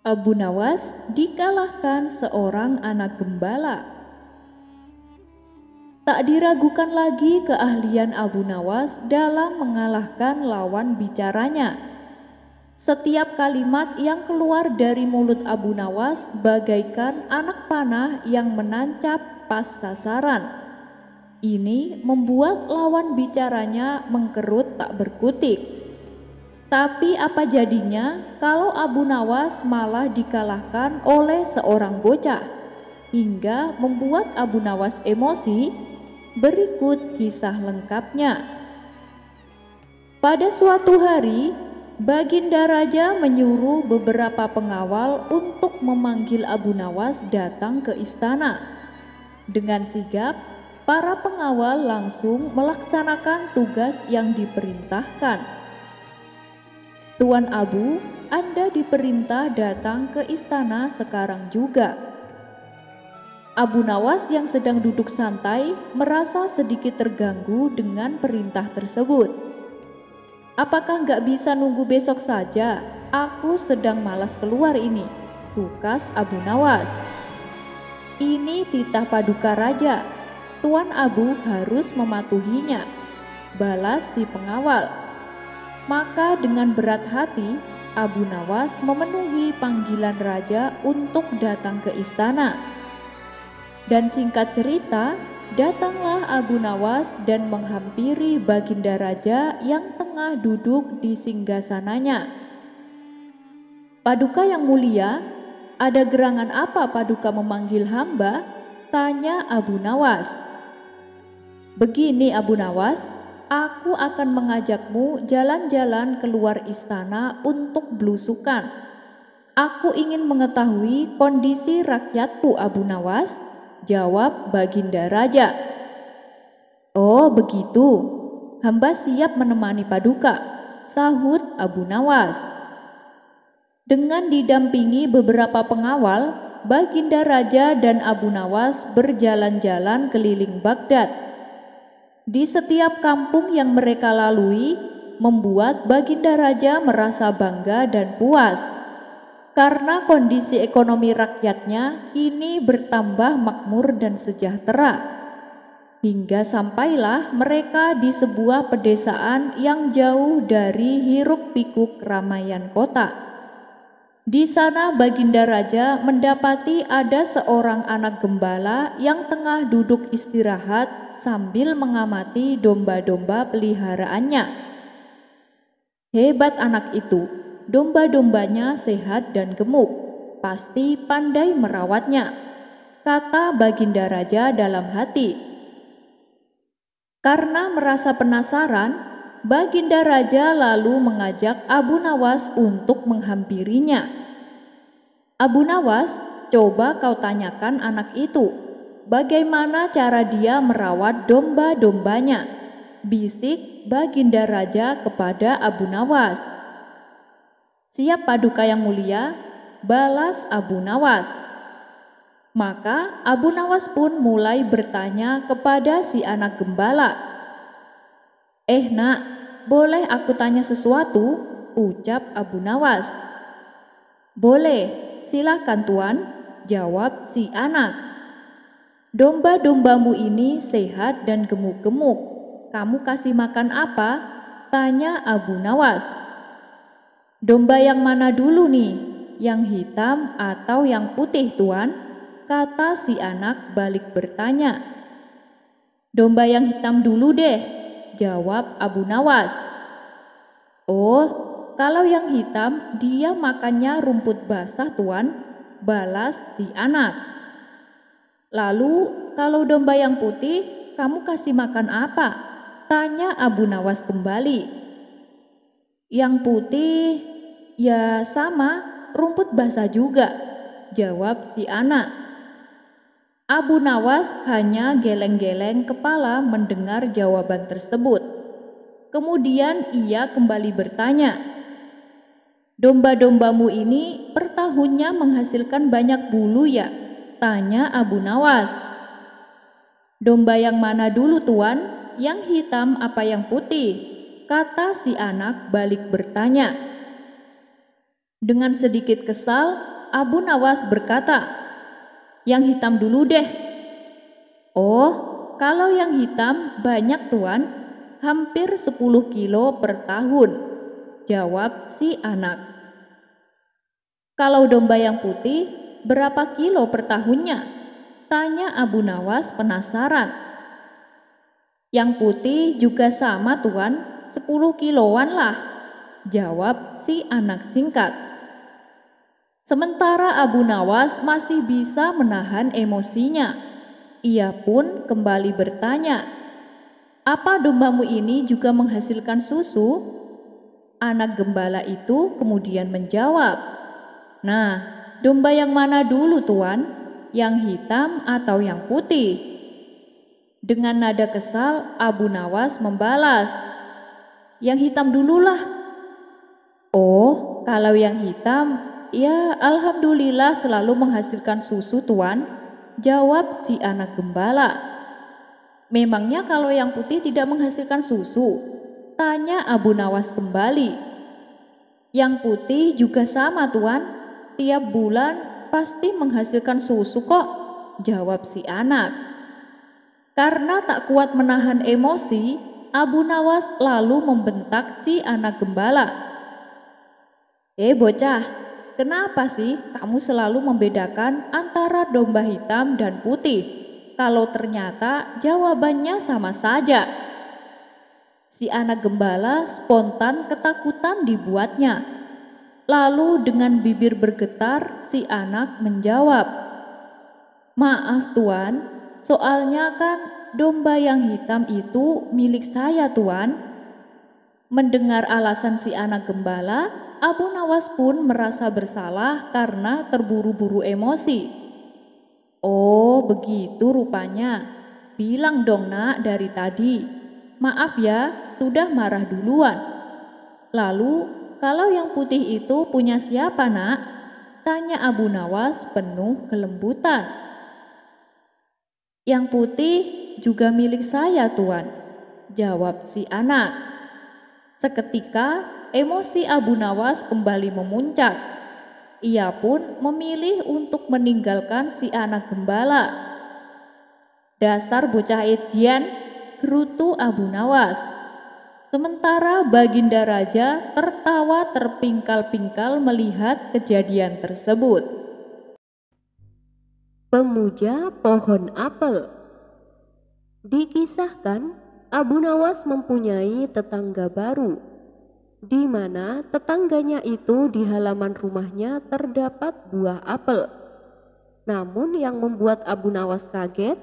Abu Nawas dikalahkan seorang anak gembala. Tak diragukan lagi keahlian Abu Nawas dalam mengalahkan lawan bicaranya. Setiap kalimat yang keluar dari mulut Abu Nawas bagaikan anak panah yang menancap pas sasaran. Ini membuat lawan bicaranya mengkerut tak berkutik. Tapi apa jadinya kalau Abu Nawas malah dikalahkan oleh seorang bocah, hingga membuat Abu Nawas emosi? Berikut kisah lengkapnya. Pada suatu hari, Baginda Raja menyuruh beberapa pengawal untuk memanggil Abu Nawas datang ke istana. Dengan sigap, para pengawal langsung melaksanakan tugas yang diperintahkan. Tuan Abu, Anda diperintah datang ke istana sekarang juga. Abu Nawas yang sedang duduk santai merasa sedikit terganggu dengan perintah tersebut. Apakah nggak bisa nunggu besok saja? Aku sedang malas keluar ini, tukas Abu Nawas. Ini titah paduka raja, Tuan Abu harus mematuhinya, balas si pengawal. Maka dengan berat hati, Abu Nawas memenuhi panggilan raja untuk datang ke istana. Dan singkat cerita, datanglah Abu Nawas dan menghampiri Baginda Raja yang tengah duduk di singgasananya. Paduka yang mulia, ada gerangan apa Paduka memanggil hamba? Tanya Abu Nawas. Begini Abu Nawas, aku akan mengajakmu jalan-jalan keluar istana untuk belusukan. Aku ingin mengetahui kondisi rakyatku Abu Nawas, jawab Baginda Raja. Oh begitu, hamba siap menemani Paduka, sahut Abu Nawas. Dengan didampingi beberapa pengawal, Baginda Raja dan Abu Nawas berjalan-jalan keliling Baghdad. Di setiap kampung yang mereka lalui, membuat Baginda Raja merasa bangga dan puas. Karena kondisi ekonomi rakyatnya kini bertambah makmur dan sejahtera. Hingga sampailah mereka di sebuah pedesaan yang jauh dari hiruk-pikuk keramaian kota. Di sana Baginda Raja mendapati ada seorang anak gembala yang tengah duduk istirahat sambil mengamati domba-domba peliharaannya. Hebat anak itu, domba-dombanya sehat dan gemuk, pasti pandai merawatnya, kata Baginda Raja dalam hati. Karena merasa penasaran, Baginda Raja lalu mengajak Abu Nawas untuk menghampirinya. Abu Nawas, coba kau tanyakan anak itu, bagaimana cara dia merawat domba-dombanya, bisik Baginda Raja kepada Abu Nawas. Siap Paduka yang mulia, balas Abu Nawas. Maka Abu Nawas pun mulai bertanya kepada si anak gembala. Nak, boleh aku tanya sesuatu? Ucap Abu Nawas. Boleh, silakan tuan, jawab si anak. Domba-dombamu ini sehat dan gemuk-gemuk. Kamu kasih makan apa? Tanya Abu Nawas. Domba yang mana dulu nih? Yang hitam atau yang putih tuan? Kata si anak balik bertanya. Domba yang hitam dulu deh, jawab Abu Nawas. Oh, kalau yang hitam dia makannya rumput basah tuan, balas si anak. Lalu kalau domba yang putih kamu kasih makan apa? Tanya Abu Nawas kembali. Yang putih ya sama, rumput basah juga, jawab si anak. Abu Nawas hanya geleng-geleng kepala mendengar jawaban tersebut. Kemudian ia kembali bertanya, domba-dombamu ini per tahunnya menghasilkan banyak bulu ya? Tanya Abu Nawas. Domba yang mana dulu tuan? Yang hitam apa yang putih? Kata si anak balik bertanya. Dengan sedikit kesal, Abu Nawas berkata, "Yang hitam dulu deh." "Oh, kalau yang hitam banyak tuan, hampir 10 kilo per tahun," jawab si anak. "Kalau domba yang putih, berapa kilo per tahunnya?" tanya Abu Nawas penasaran. "Yang putih juga sama tuan, 10 kiloan lah," jawab si anak singkat. Sementara Abu Nawas masih bisa menahan emosinya, ia pun kembali bertanya, "Apa dombamu ini juga menghasilkan susu?" Anak gembala itu kemudian menjawab, "Nah, domba yang mana dulu tuan? Yang hitam atau yang putih?" Dengan nada kesal, Abu Nawas membalas, "Yang hitam dululah." "Oh, kalau yang hitam, ya alhamdulillah selalu menghasilkan susu tuan," jawab si anak gembala. "Memangnya kalau yang putih tidak menghasilkan susu?" tanya Abu Nawas kembali. "Yang putih juga sama tuan, tiap bulan pasti menghasilkan susu kok," jawab si anak. Karena tak kuat menahan emosi, Abu Nawas lalu membentak si anak gembala. Bocah, kenapa sih kamu selalu membedakan antara domba hitam dan putih, kalau ternyata jawabannya sama saja?" Si anak gembala spontan ketakutan dibuatnya. Lalu dengan bibir bergetar, si anak menjawab, "Maaf tuan, soalnya kan domba yang hitam itu milik saya tuan." Mendengar alasan si anak gembala, Abu Nawas pun merasa bersalah karena terburu-buru emosi. "Oh begitu rupanya, bilang dong nak dari tadi. Maaf ya, sudah marah duluan. Lalu kalau yang putih itu punya siapa nak?" tanya Abu Nawas penuh kelembutan. "Yang putih juga milik saya tuan," jawab si anak. Seketika emosi Abu Nawas kembali memuncak. Ia pun memilih untuk meninggalkan si anak gembala. "Dasar bocah Edian," gerutu Abu Nawas. Sementara Baginda Raja tertawa terpingkal-pingkal melihat kejadian tersebut. Pemuja pohon apel. Dikisahkan, Abu Nawas mempunyai tetangga baru, di mana tetangganya itu di halaman rumahnya terdapat buah apel. Namun yang membuat Abu Nawas kaget,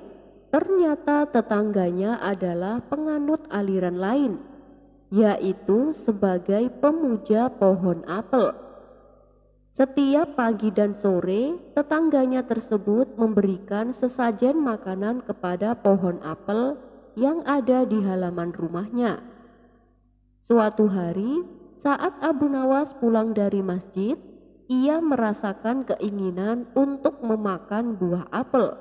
ternyata tetangganya adalah penganut aliran lain, yaitu sebagai pemuja pohon apel. Setiap pagi dan sore, tetangganya tersebut memberikan sesajen makanan kepada pohon apel yang ada di halaman rumahnya. Suatu hari, saat Abu Nawas pulang dari masjid, ia merasakan keinginan untuk memakan buah apel.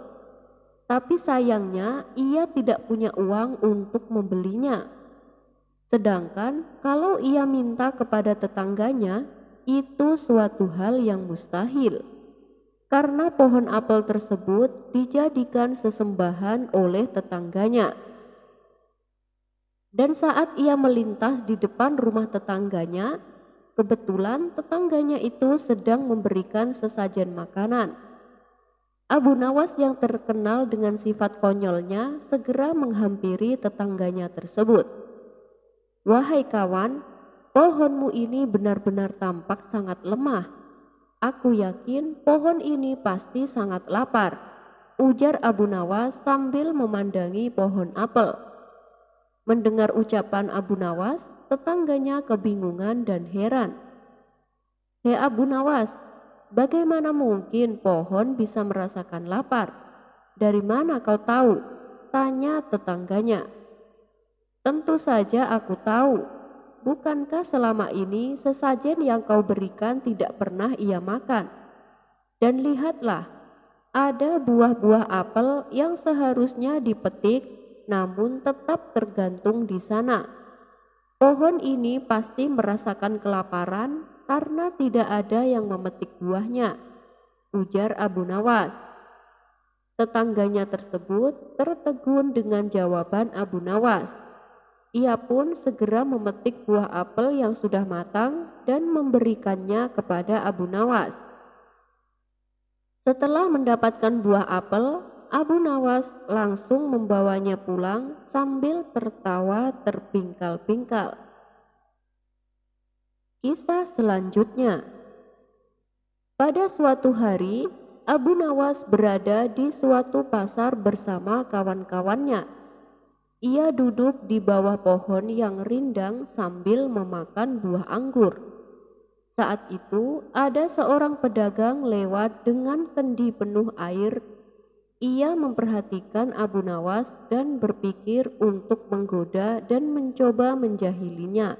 Tapi sayangnya ia tidak punya uang untuk membelinya. Sedangkan kalau ia minta kepada tetangganya, itu suatu hal yang mustahil, karena pohon apel tersebut dijadikan sesembahan oleh tetangganya. Dan saat ia melintas di depan rumah tetangganya, kebetulan tetangganya itu sedang memberikan sesajen makanan. Abu Nawas yang terkenal dengan sifat konyolnya segera menghampiri tetangganya tersebut. "Wahai kawan, pohonmu ini benar-benar tampak sangat lemah. Aku yakin pohon ini pasti sangat lapar," ujar Abu Nawas sambil memandangi pohon apel. Mendengar ucapan Abu Nawas, tetangganya kebingungan dan heran. "Hei Abu Nawas, bagaimana mungkin pohon bisa merasakan lapar? Dari mana kau tahu?" tanya tetangganya. "Tentu saja aku tahu. Bukankah selama ini sesajen yang kau berikan tidak pernah ia makan? Dan lihatlah, ada buah-buah apel yang seharusnya dipetik namun tetap tergantung di sana. Pohon ini pasti merasakan kelaparan karena tidak ada yang memetik buahnya. ujar Abu Nawas. Tetangganya tersebut tertegun dengan jawaban Abu Nawas. Ia pun segera memetik buah apel yang sudah matang dan memberikannya kepada Abu Nawas. Setelah mendapatkan buah apel, Abu Nawas langsung membawanya pulang sambil tertawa terpingkal-pingkal. Kisah selanjutnya. Pada suatu hari, Abu Nawas berada di suatu pasar bersama kawan-kawannya. Ia duduk di bawah pohon yang rindang sambil memakan buah anggur. Saat itu ada seorang pedagang lewat dengan kendi penuh air. Ia memperhatikan Abu Nawas dan berpikir untuk menggoda dan mencoba menjahilinya.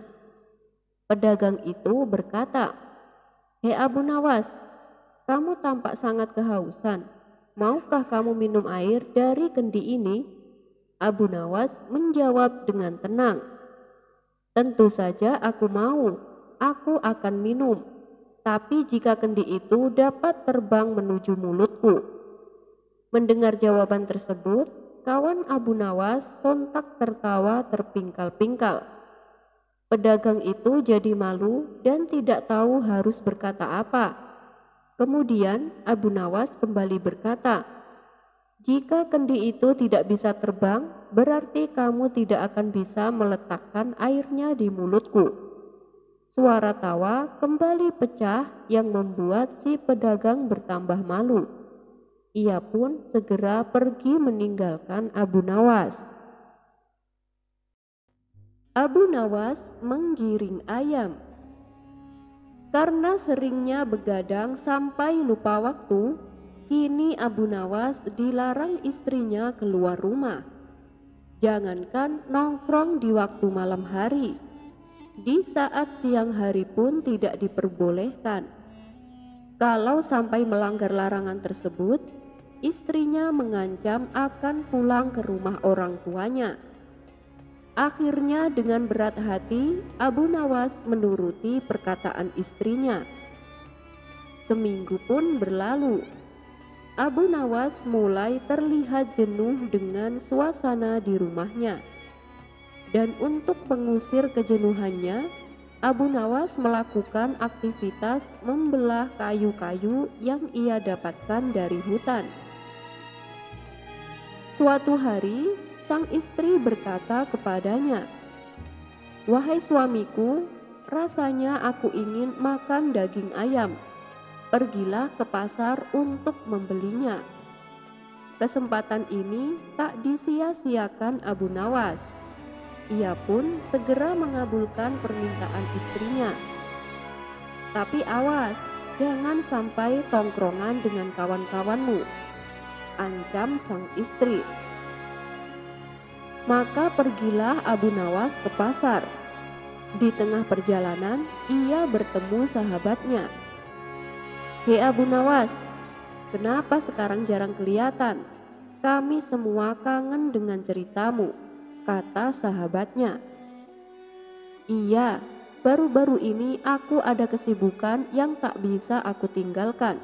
Pedagang itu berkata, "Hei Abu Nawas, kamu tampak sangat kehausan. Maukah kamu minum air dari kendi ini?" Abu Nawas menjawab dengan tenang, "Tentu saja aku mau. Aku akan minum. Tapi jika kendi itu dapat terbang menuju mulutku." Mendengar jawaban tersebut, kawan Abu Nawas sontak tertawa terpingkal-pingkal. Pedagang itu jadi malu dan tidak tahu harus berkata apa. Kemudian Abu Nawas kembali berkata, "Jika kendi itu tidak bisa terbang, berarti kamu tidak akan bisa meletakkan airnya di mulutku." Suara tawa kembali pecah yang membuat si pedagang bertambah malu. Ia pun segera pergi meninggalkan Abu Nawas. Abu Nawas menggiring ayam. Karena seringnya begadang sampai lupa waktu, kini Abu Nawas dilarang istrinya keluar rumah. Jangankan nongkrong di waktu malam hari, di saat siang hari pun tidak diperbolehkan. Kalau sampai melanggar larangan tersebut, istrinya mengancam akan pulang ke rumah orang tuanya. Akhirnya dengan berat hati Abu Nawas menuruti perkataan istrinya. Seminggu pun berlalu. Abu Nawas mulai terlihat jenuh dengan suasana di rumahnya. Dan untuk mengusir kejenuhannya, Abu Nawas melakukan aktivitas membelah kayu-kayu yang ia dapatkan dari hutan. Suatu hari, sang istri berkata kepadanya, "Wahai suamiku, rasanya aku ingin makan daging ayam. Pergilah ke pasar untuk membelinya." Kesempatan ini tak disia-siakan Abu Nawas. Ia pun segera mengabulkan permintaan istrinya. "Tapi awas, jangan sampai tongkrongan dengan kawan-kawanmu," ancam sang istri. Maka pergilah Abu Nawas ke pasar. Di tengah perjalanan, ia bertemu sahabatnya. "Hei Abu Nawas, kenapa sekarang jarang kelihatan? Kami semua kangen dengan ceritamu," kata sahabatnya. "Iya, baru-baru ini aku ada kesibukan yang tak bisa aku tinggalkan,"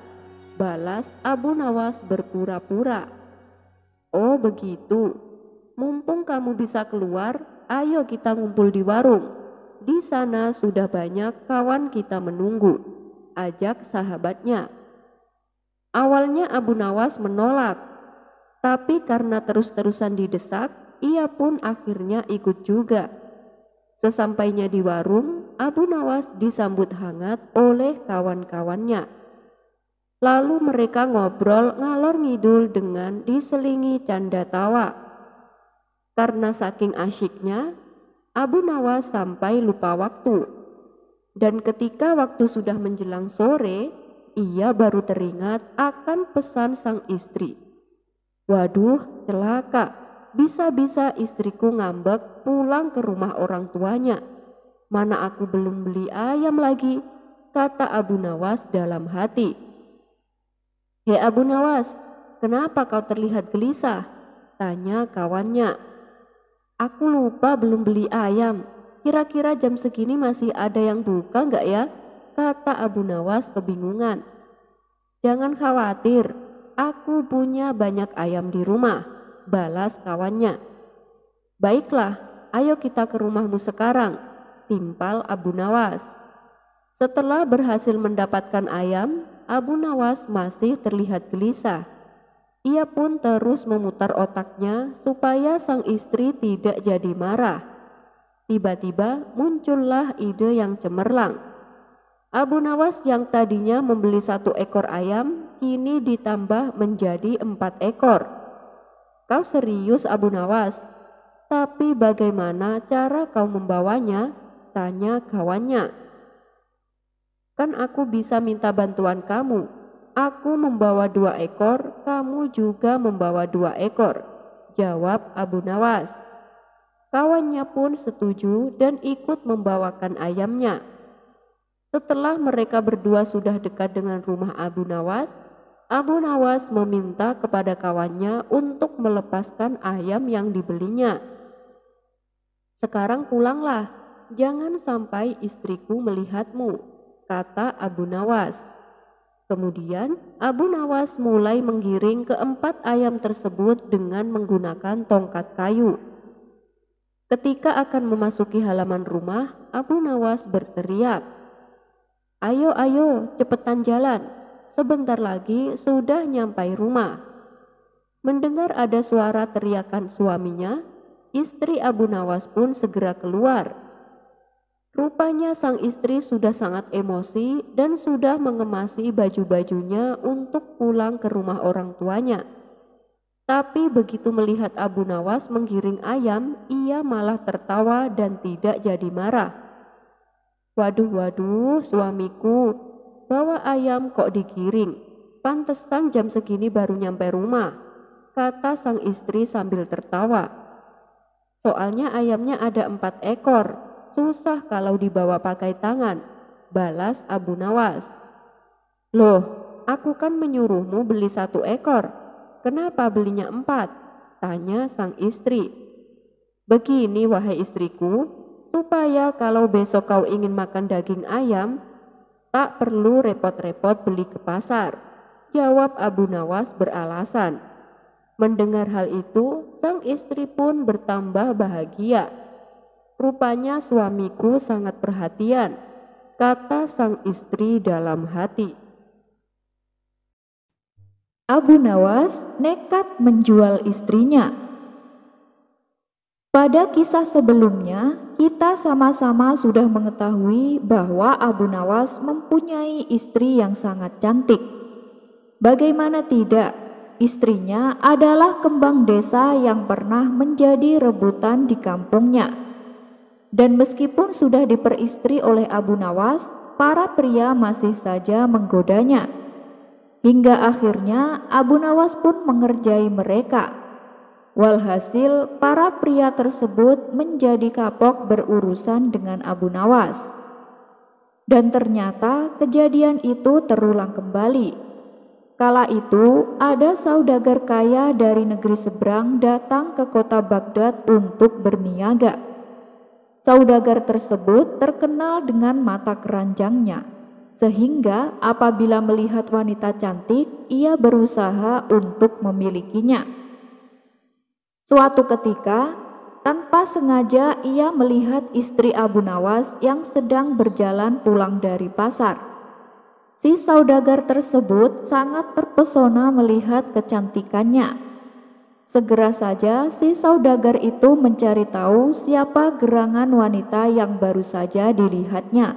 balas Abu Nawas berpura-pura. "Oh begitu. Mumpung kamu bisa keluar, ayo kita ngumpul di warung. Di sana sudah banyak kawan kita menunggu," ajak sahabatnya. Awalnya Abu Nawas menolak, tapi karena terus-terusan didesak, ia pun akhirnya ikut juga. Sesampainya di warung, Abu Nawas disambut hangat oleh kawan-kawannya. Lalu mereka ngobrol ngalor ngidul dengan diselingi canda tawa. Karena saking asyiknya, Abu Nawas sampai lupa waktu. Dan ketika waktu sudah menjelang sore, ia baru teringat akan pesan sang istri. "Waduh, celaka, bisa-bisa istriku ngambek pulang ke rumah orang tuanya. Mana aku belum beli ayam lagi," kata Abu Nawas dalam hati. "Hei Abu Nawas, kenapa kau terlihat gelisah?" tanya kawannya. "Aku lupa belum beli ayam. Kira-kira jam segini masih ada yang buka nggak ya?" kata Abu Nawas kebingungan. "Jangan khawatir, aku punya banyak ayam di rumah," balas kawannya. "Baiklah, ayo kita ke rumahmu sekarang," timpal Abu Nawas. Setelah berhasil mendapatkan ayam, Abu Nawas masih terlihat gelisah. Ia pun terus memutar otaknya supaya sang istri tidak jadi marah. Tiba-tiba muncullah ide yang cemerlang. Abu Nawas yang tadinya membeli 1 ekor ayam, kini ditambah menjadi 4 ekor. "Kau serius, Abu Nawas? Tapi bagaimana cara kau membawanya?" tanya kawannya. "Kan aku bisa minta bantuan kamu. Aku membawa 2 ekor, kamu juga membawa 2 ekor, jawab Abu Nawas. Kawannya pun setuju dan ikut membawakan ayamnya. Setelah mereka berdua sudah dekat dengan rumah Abu Nawas meminta kepada kawannya untuk melepaskan ayam yang dibelinya. "Sekarang pulanglah, jangan sampai istriku melihatmu," kata Abu Nawas. Kemudian Abu Nawas mulai menggiring ke-4 ayam tersebut dengan menggunakan tongkat kayu. Ketika akan memasuki halaman rumah, Abu Nawas berteriak, "Ayo, ayo, cepetan jalan. Sebentar lagi sudah nyampai rumah." Mendengar ada suara teriakan suaminya, istri Abu Nawas pun segera keluar. Rupanya sang istri sudah sangat emosi dan sudah mengemasi baju-bajunya untuk pulang ke rumah orang tuanya. Tapi begitu melihat Abu Nawas menggiring ayam, ia malah tertawa dan tidak jadi marah. "Waduh, waduh, suamiku, bawa ayam kok digiring? Pantesan jam segini baru nyampe rumah," kata sang istri sambil tertawa. "Soalnya ayamnya ada 4 ekor, susah kalau dibawa pakai tangan," balas Abu Nawas. "Loh, aku kan menyuruhmu beli 1 ekor. Kenapa belinya 4? Tanya sang istri. "Begini wahai istriku, supaya kalau besok kau ingin makan daging ayam, tak perlu repot-repot beli ke pasar," jawab Abu Nawas beralasan. Mendengar hal itu, sang istri pun bertambah bahagia. "Rupanya suamiku sangat perhatian," kata sang istri dalam hati. Abu Nawas nekat menjual istrinya. Pada kisah sebelumnya, kita sama-sama sudah mengetahui bahwa Abu Nawas mempunyai istri yang sangat cantik. Bagaimana tidak, istrinya adalah kembang desa yang pernah menjadi rebutan di kampungnya. Dan meskipun sudah diperistri oleh Abu Nawas, para pria masih saja menggodanya. Hingga akhirnya Abu Nawas pun mengerjai mereka. Walhasil para pria tersebut menjadi kapok berurusan dengan Abu Nawas. Dan ternyata kejadian itu terulang kembali. Kala itu ada saudagar kaya dari negeri seberang datang ke kota Baghdad untuk berniaga. Saudagar tersebut terkenal dengan mata keranjangnya, sehingga apabila melihat wanita cantik, ia berusaha untuk memilikinya. Suatu ketika, tanpa sengaja ia melihat istri Abu Nawas yang sedang berjalan pulang dari pasar. Si saudagar tersebut sangat terpesona melihat kecantikannya. Segera saja si saudagar itu mencari tahu siapa gerangan wanita yang baru saja dilihatnya.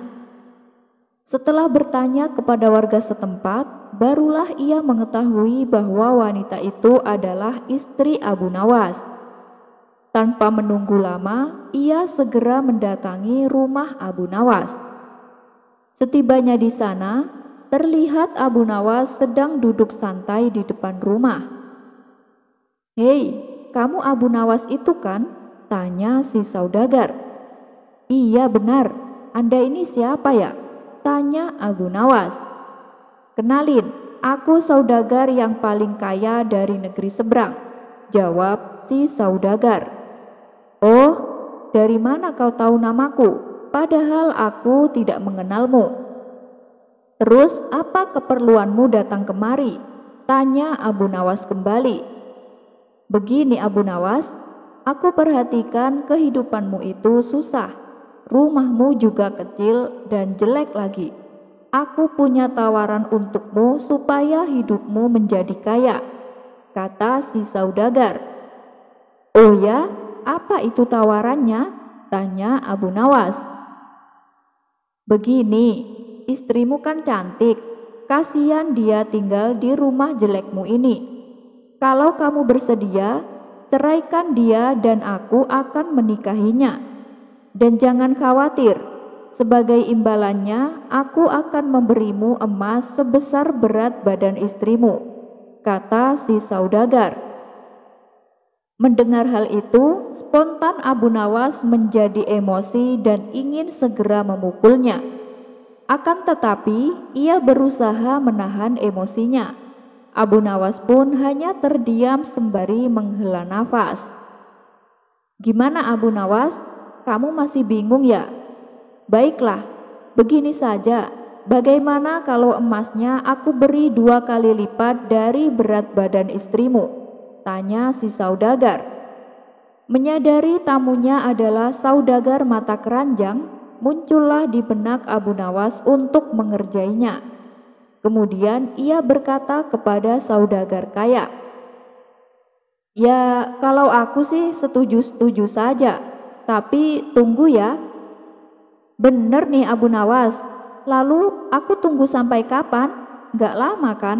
Setelah bertanya kepada warga setempat, barulah ia mengetahui bahwa wanita itu adalah istri Abu Nawas. Tanpa menunggu lama, ia segera mendatangi rumah Abu Nawas. Setibanya di sana, terlihat Abu Nawas sedang duduk santai di depan rumah. "Hei, kamu Abu Nawas itu kan?" tanya si saudagar. "Iya benar, Anda ini siapa ya?" tanya Abu Nawas. "Kenalin, aku saudagar yang paling kaya dari negeri seberang," jawab si saudagar. "Oh, dari mana kau tahu namaku? Padahal aku tidak mengenalmu." "Terus apa keperluanmu datang kemari?" tanya Abu Nawas kembali. "Begini Abu Nawas, aku perhatikan kehidupanmu itu susah. Rumahmu juga kecil dan jelek lagi. Aku punya tawaran untukmu supaya hidupmu menjadi kaya," kata si saudagar. "Oh ya, apa itu tawarannya?" tanya Abu Nawas. "Begini, istrimu kan cantik, kasihan dia tinggal di rumah jelekmu ini. Kalau kamu bersedia, ceraikan dia dan aku akan menikahinya. Dan jangan khawatir, sebagai imbalannya aku akan memberimu emas sebesar berat badan istrimu," kata si saudagar. Mendengar hal itu, spontan Abu Nawas menjadi emosi dan ingin segera memukulnya. Akan tetapi, ia berusaha menahan emosinya. Abu Nawas pun hanya terdiam sembari menghela nafas. "Gimana Abu Nawas? Kamu masih bingung ya? Baiklah, begini saja. Bagaimana kalau emasnya aku beri 2 kali lipat dari berat badan istrimu?" tanya si saudagar. Menyadari tamunya adalah saudagar mata keranjang, muncullah di benak Abu Nawas untuk mengerjainya. Kemudian ia berkata kepada saudagar kaya, "Ya, kalau aku sih setuju-setuju saja, tapi tunggu ya." "Bener nih Abu Nawas, lalu aku tunggu sampai kapan? Gak lama kan?"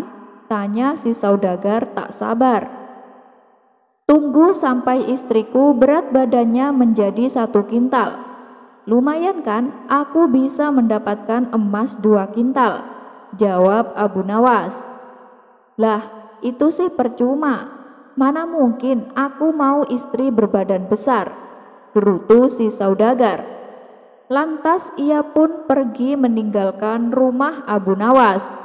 tanya si saudagar tak sabar. "Tunggu sampai istriku berat badannya menjadi 1 kintal. Lumayan kan, aku bisa mendapatkan emas 2 kintal, jawab Abu Nawas. "Lah, itu sih percuma. Mana mungkin aku mau istri berbadan besar," gerutu si saudagar. Lantas ia pun pergi meninggalkan rumah Abu Nawas.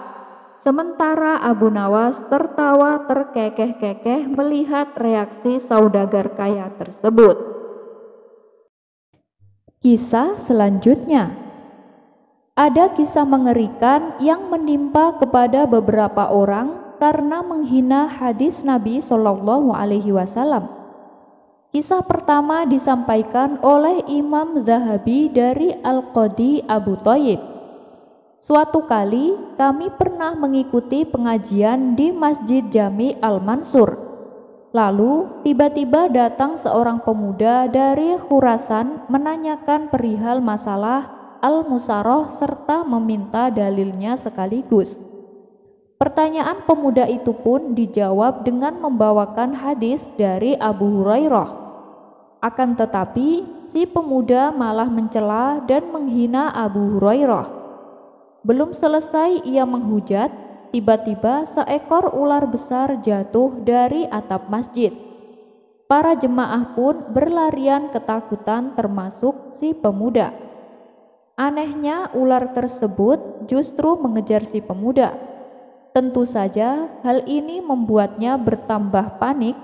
Sementara Abu Nawas tertawa terkekeh-kekeh melihat reaksi saudagar kaya tersebut. Kisah selanjutnya. Ada kisah mengerikan yang menimpa kepada beberapa orang karena menghina hadis Nabi Shallallahu Alaihi Wasallam. Kisah pertama disampaikan oleh Imam Zahabi dari Al-Qadi Abu Thayyib. "Suatu kali kami pernah mengikuti pengajian di Masjid Jami Al-Mansur. Lalu tiba-tiba datang seorang pemuda dari Khurasan menanyakan perihal masalah Al-Musarah serta meminta dalilnya sekaligus. Pertanyaan pemuda itu pun dijawab dengan membawakan hadis dari Abu Hurairah. Akan tetapi si pemuda malah mencela dan menghina Abu Hurairah. Belum selesai ia menghujat, tiba-tiba seekor ular besar jatuh dari atap masjid. Para jemaah pun berlarian ketakutan termasuk si pemuda. Anehnya ular tersebut justru mengejar si pemuda. Tentu saja hal ini membuatnya bertambah panik.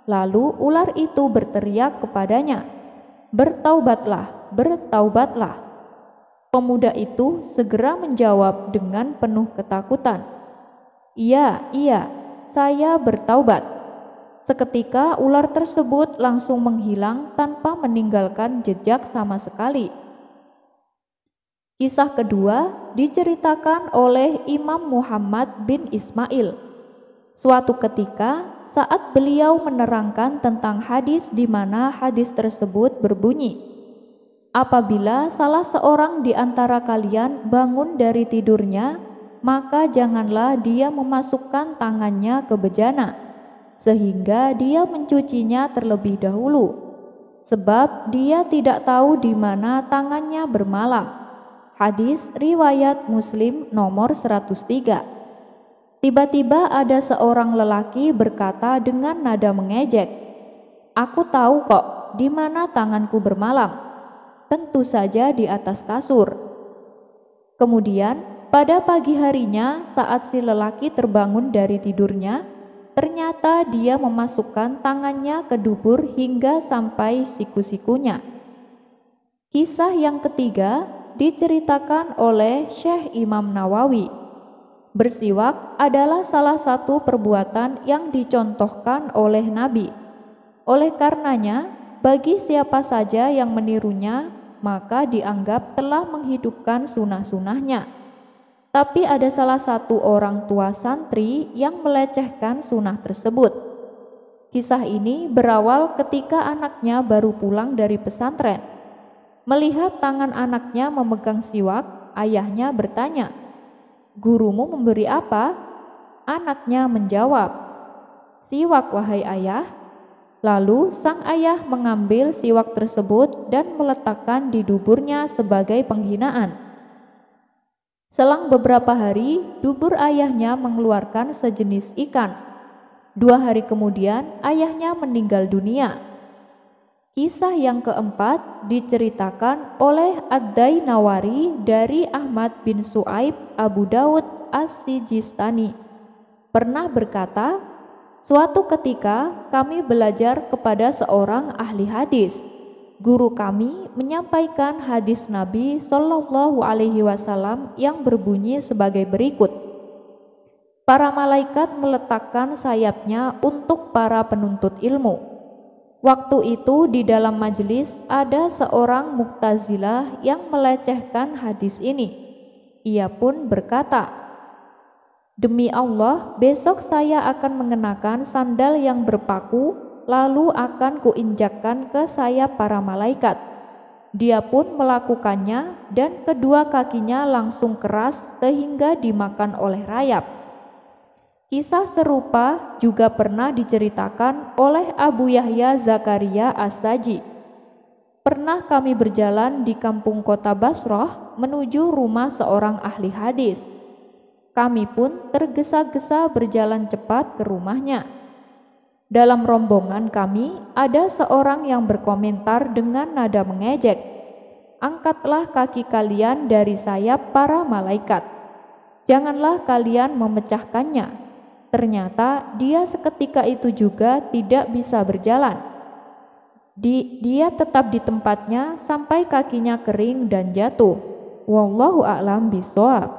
Lalu ular itu berteriak kepadanya, "Bertaubatlah, bertaubatlah." Pemuda itu segera menjawab dengan penuh ketakutan, Iya, saya bertaubat." Seketika ular tersebut langsung menghilang tanpa meninggalkan jejak sama sekali. Kisah kedua diceritakan oleh Imam Muhammad bin Ismail. Suatu ketika saat beliau menerangkan tentang hadis di mana hadis tersebut berbunyi, "Apabila salah seorang di antara kalian bangun dari tidurnya, maka janganlah dia memasukkan tangannya ke bejana, sehingga dia mencucinya terlebih dahulu, sebab dia tidak tahu di mana tangannya bermalam." Hadis riwayat Muslim nomor 103. Tiba-tiba ada seorang lelaki berkata dengan nada mengejek, "Aku tahu kok di mana tanganku bermalam. Tentu saja di atas kasur." Kemudian pada pagi harinya saat si lelaki terbangun dari tidurnya, ternyata dia memasukkan tangannya ke dubur hingga sampai siku-sikunya. Kisah yang ketiga diceritakan oleh Syekh Imam Nawawi. Bersiwak adalah salah satu perbuatan yang dicontohkan oleh Nabi. Oleh karenanya, bagi siapa saja yang menirunya, maka dianggap telah menghidupkan sunnah-sunnahnya. Tapi ada salah satu orang tua santri yang melecehkan sunnah tersebut. Kisah ini berawal ketika anaknya baru pulang dari pesantren. Melihat tangan anaknya memegang siwak, ayahnya bertanya, "Gurumu memberi apa?" Anaknya menjawab, "Siwak, wahai ayah." Lalu sang ayah mengambil siwak tersebut dan meletakkan di duburnya sebagai penghinaan. Selang beberapa hari, dubur ayahnya mengeluarkan sejenis ikan. 2 hari kemudian, ayahnya meninggal dunia. Kisah yang keempat diceritakan oleh Ad-Dainawari dari Ahmad bin Su'aib Abu Daud As-Sijistani. Pernah berkata, "Suatu ketika kami belajar kepada seorang ahli hadis. Guru kami menyampaikan hadis Nabi Shallallahu Alaihi Wasallam yang berbunyi sebagai berikut: para malaikat meletakkan sayapnya untuk para penuntut ilmu. Waktu itu di dalam majelis ada seorang Mu'tazilah yang melecehkan hadis ini. Ia pun berkata, 'Demi Allah, besok saya akan mengenakan sandal yang berpaku, lalu akan kuinjakkan ke sayap para malaikat.' Dia pun melakukannya dan kedua kakinya langsung keras sehingga dimakan oleh rayap." Kisah serupa juga pernah diceritakan oleh Abu Yahya Zakaria As-Saji. Pernah kami berjalan di kampung kota Basrah menuju rumah seorang ahli hadis. Kami pun tergesa-gesa berjalan cepat ke rumahnya. Dalam rombongan kami ada seorang yang berkomentar dengan nada mengejek, "Angkatlah kaki kalian dari sayap para malaikat. Janganlah kalian memecahkannya." Ternyata dia seketika itu juga tidak bisa berjalan. Dia tetap di tempatnya sampai kakinya kering dan jatuh. Wallahu a'lam bishawab.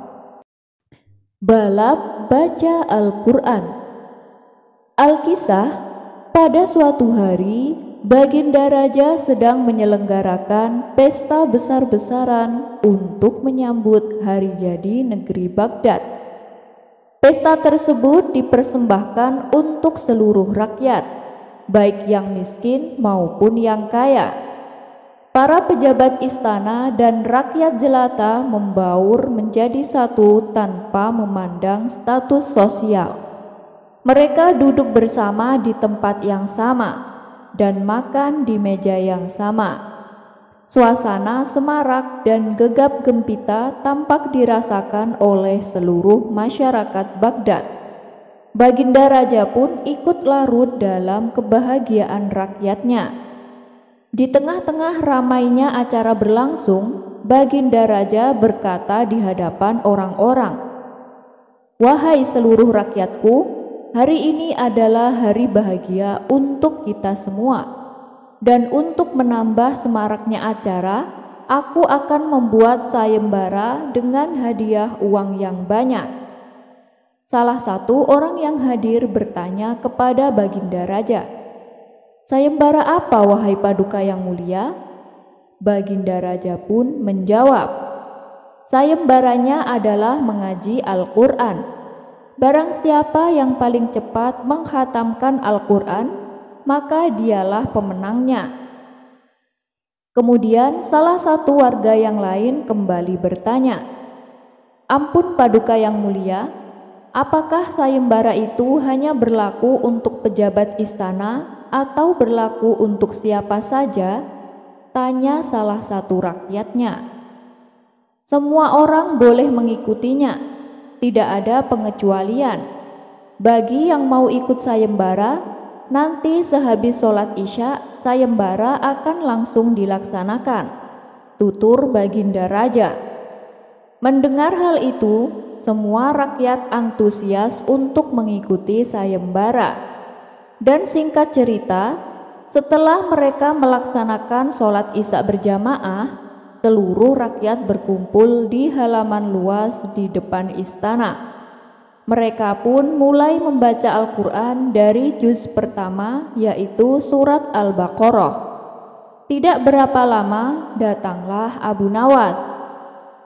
Balap baca Al-Quran. Al-Kisah, pada suatu hari Baginda Raja sedang menyelenggarakan pesta besar-besaran untuk menyambut hari jadi negeri Baghdad. Pesta tersebut dipersembahkan untuk seluruh rakyat, baik yang miskin maupun yang kaya. Para pejabat istana dan rakyat jelata membaur menjadi satu tanpa memandang status sosial. Mereka duduk bersama di tempat yang sama dan makan di meja yang sama. Suasana semarak dan gegap gempita tampak dirasakan oleh seluruh masyarakat Baghdad. Baginda Raja pun ikut larut dalam kebahagiaan rakyatnya. Di tengah-tengah ramainya acara berlangsung, Baginda Raja berkata di hadapan orang-orang, "Wahai seluruh rakyatku, hari ini adalah hari bahagia untuk kita semua. Dan untuk menambah semaraknya acara, aku akan membuat sayembara dengan hadiah uang yang banyak." Salah satu orang yang hadir bertanya kepada Baginda Raja, "Sayembara apa, wahai Paduka yang mulia?" Baginda Raja pun menjawab, "Sayembaranya adalah mengaji Al-Quran. Barang siapa yang paling cepat menghatamkan Al-Quran, maka dialah pemenangnya." Kemudian salah satu warga yang lain kembali bertanya, "Ampun Paduka yang mulia, apakah sayembara itu hanya berlaku untuk pejabat istana atau berlaku untuk siapa saja?" tanya salah satu rakyatnya. "Semua orang boleh mengikutinya, tidak ada pengecualian. Bagi yang mau ikut sayembara, nanti sehabis sholat isya, sayembara akan langsung dilaksanakan," tutur Baginda Raja. Mendengar hal itu, semua rakyat antusias untuk mengikuti sayembara. Dan singkat cerita, setelah mereka melaksanakan sholat isya berjamaah, seluruh rakyat berkumpul di halaman luas di depan istana. Mereka pun mulai membaca Al-Quran dari juz pertama, yaitu surat Al-Baqarah. Tidak berapa lama datanglah Abu Nawas.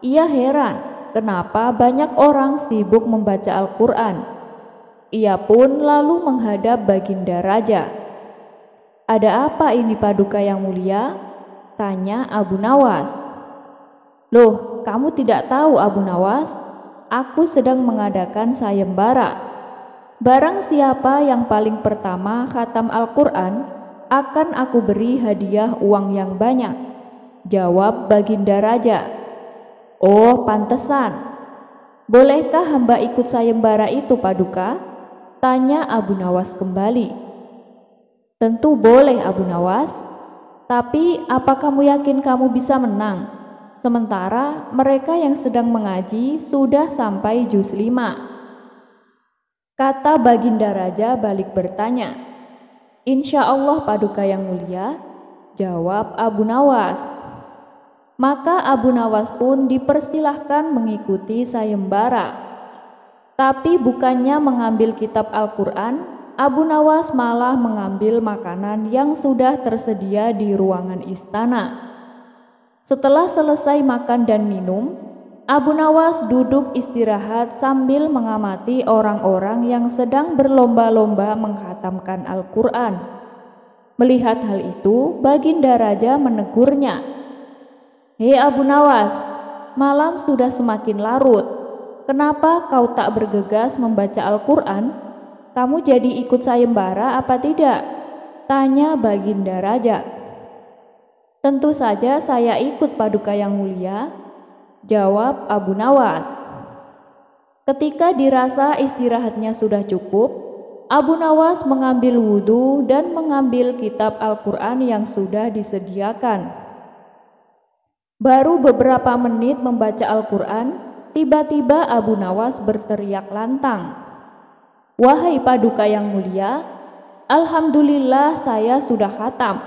Ia heran kenapa banyak orang sibuk membaca Al-Quran. Ia pun lalu menghadap Baginda Raja. "Ada apa ini Paduka yang mulia?" tanya Abu Nawas. "Loh, kamu tidak tahu Abu Nawas? Aku sedang mengadakan sayembara. Barang siapa yang paling pertama khatam Al-Quran, akan aku beri hadiah uang yang banyak," jawab Baginda Raja. "Oh, pantesan. Bolehkah hamba ikut sayembara itu Paduka?" tanya Abu Nawas kembali. "Tentu boleh Abu Nawas. Tapi apa kamu yakin kamu bisa menang? Sementara mereka yang sedang mengaji sudah sampai juz 5. Kata Baginda Raja balik bertanya. "Insya Allah Paduka yang mulia," jawab Abu Nawas. Maka Abu Nawas pun dipersilahkan mengikuti sayembara. Tapi bukannya mengambil kitab Al-Quran, Abu Nawas malah mengambil makanan yang sudah tersedia di ruangan istana. Setelah selesai makan dan minum, Abu Nawas duduk istirahat sambil mengamati orang-orang yang sedang berlomba-lomba menghatamkan Al-Quran. Melihat hal itu, Baginda Raja menegurnya. "Hei Abu Nawas, malam sudah semakin larut. Kenapa kau tak bergegas membaca Al-Quran? Kamu jadi ikut sayembara apa tidak?" tanya Baginda Raja. "Tentu saja saya ikut Paduka yang mulia," jawab Abu Nawas. Ketika dirasa istirahatnya sudah cukup, Abu Nawas mengambil wudhu dan mengambil kitab Al-Quran yang sudah disediakan. Baru beberapa menit membaca Al-Quran, tiba-tiba Abu Nawas berteriak lantang, "Wahai Paduka yang mulia, Alhamdulillah saya sudah khatam.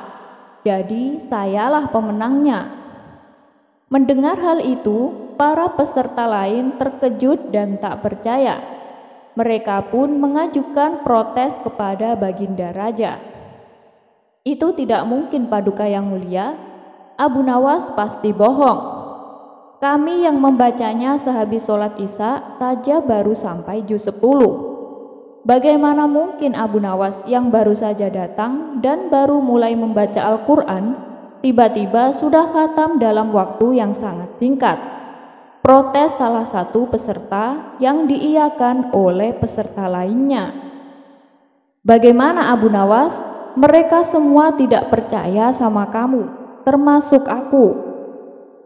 Jadi sayalah pemenangnya." Mendengar hal itu, para peserta lain terkejut dan tak percaya. Mereka pun mengajukan protes kepada Baginda Raja. "Itu tidak mungkin Paduka yang mulia. Abu Nawas pasti bohong. Kami yang membacanya sehabis sholat Isya saja baru sampai juz 10. Bagaimana mungkin Abu Nawas yang baru saja datang dan baru mulai membaca Al-Quran, tiba-tiba sudah khatam dalam waktu yang sangat singkat?" Protes salah satu peserta yang diiyakan oleh peserta lainnya. "Bagaimana Abu Nawas? Mereka semua tidak percaya sama kamu, termasuk aku.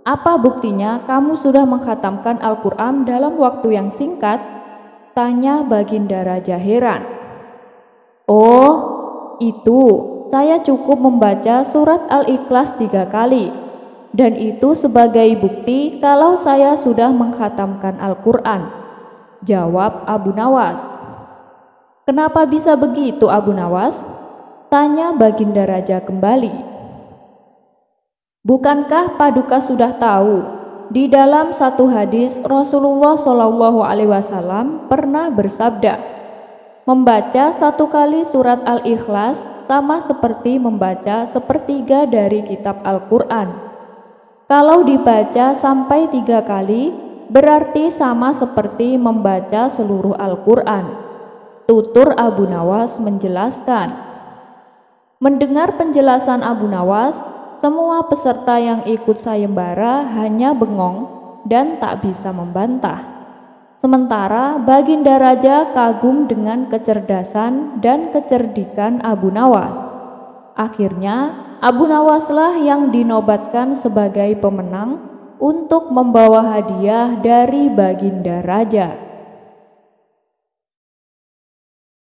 Apa buktinya kamu sudah menghatamkan Al-Quran dalam waktu yang singkat?" tanya Baginda Raja heran. "Oh, itu saya cukup membaca surat Al-Ikhlas 3 kali, dan itu sebagai bukti kalau saya sudah menghatamkan Al-Quran," jawab Abu Nawas. "Kenapa bisa begitu Abu Nawas?" tanya Baginda Raja kembali. "Bukankah Paduka sudah tahu? Di dalam satu hadis Rasulullah SAW pernah bersabda, membaca 1 kali surat Al-Ikhlas sama seperti membaca 1/3 dari kitab Al-Quran. Kalau dibaca sampai 3 kali, berarti sama seperti membaca seluruh Al-Quran," tutur Abu Nawas menjelaskan. Mendengar penjelasan Abu Nawas, semua peserta yang ikut sayembara hanya bengong dan tak bisa membantah. Sementara Baginda Raja kagum dengan kecerdasan dan kecerdikan Abu Nawas. Akhirnya Abu Nawaslah yang dinobatkan sebagai pemenang untuk membawa hadiah dari Baginda Raja.